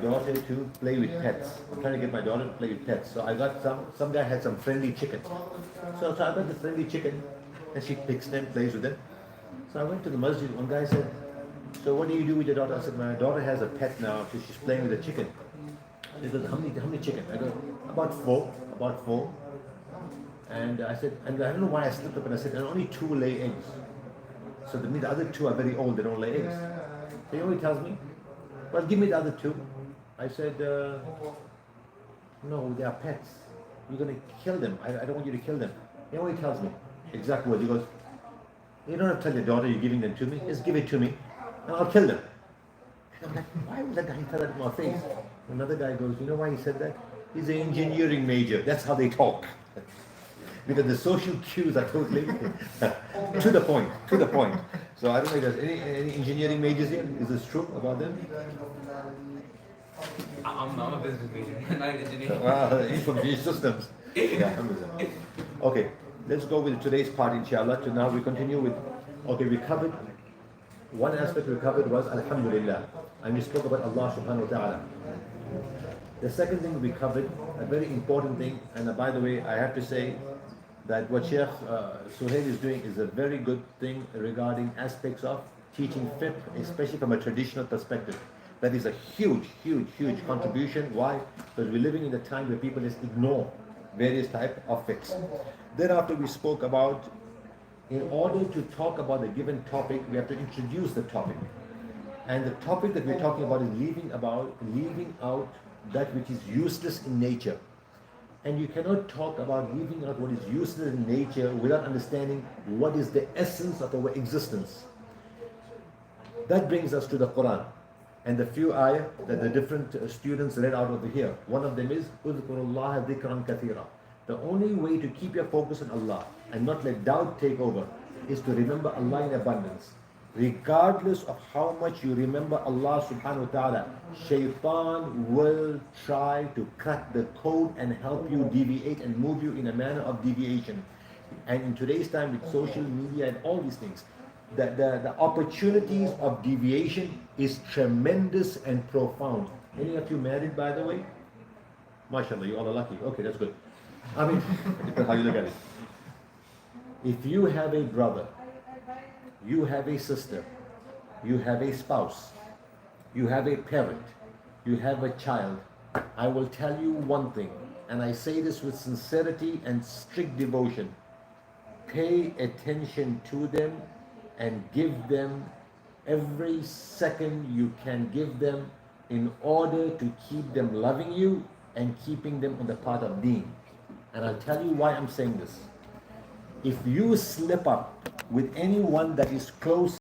daughter to play with pets. I'm trying to get my daughter to play with pets. So I got some guy had some friendly chicken. So I got the friendly chicken, and she picks them, plays with them. So I went to the masjid. One guy said, "So what do you do with your daughter?" I said, "My daughter has a pet now, so she's playing with a chicken." He goes, how many chicken? I go, about four. And I said, and I don't know why I slipped up and I said, and only 2 lay eggs. So that means the other 2 are very old, they don't lay eggs. So he only tells me, well, give me the other 2. I said, no, they are pets. You're going to kill them. I don't want you to kill them. He only tells me exactly what. He goes, you don't have to tell your daughter you're giving them to me. Just give it to me and I'll kill them. And I'm like, why would that guy tell that in my face? Another guy goes, you know why he said that? He's an engineering major. That's how they talk. Because the social cues are totally to the point. So I don't know if there's any engineering majors here. Is this true about them? I'm a business major, not an engineer. Information systems. Yeah. Okay, let's go with today's part, inshallah. So now we continue with, okay, we covered, one aspect we covered was Alhamdulillah. And we spoke about Allah subhanahu wa ta'ala. The second thing we covered, a very important thing, and by the way, I have to say that what Sheikh Suhail is doing is a very good thing regarding aspects of teaching fiqh, especially from a traditional perspective. That is a huge contribution. Why? Because we're living in a time where people just ignore various types of fiqh. Thereafter we spoke about, in order to talk about a given topic, we have to introduce the topic. And the topic that we're talking about is leaving out that which is useless in nature. And you cannot talk about leaving out what is useless in nature without understanding what is the essence of our existence. That brings us to the Quran and the few ayah that the different students read out over here. One of them is اذكروا الله ذكرا كثيرا. The only way to keep your focus on Allah and not let doubt take over is to remember Allah in abundance. Regardless of how much you remember Allah subhanahu wa ta'ala, shaitan will try to crack the code and help you deviate and move you in a manner of deviation. And in today's time with social media and all these things, the opportunities of deviation is tremendous and profound. Any of you married, by the way? MashaAllah, you all are lucky. Okay, that's good. I mean, depends how you look at it. If you have a brother, you have a sister, you have a spouse, you have a parent, you have a child, I will tell you one thing, and I say this with sincerity and strict devotion. Pay attention to them and give them every second you can give them in order to keep them loving you and keeping them on the path of deen. And I'll tell you why I'm saying this. If you slip up with anyone that is close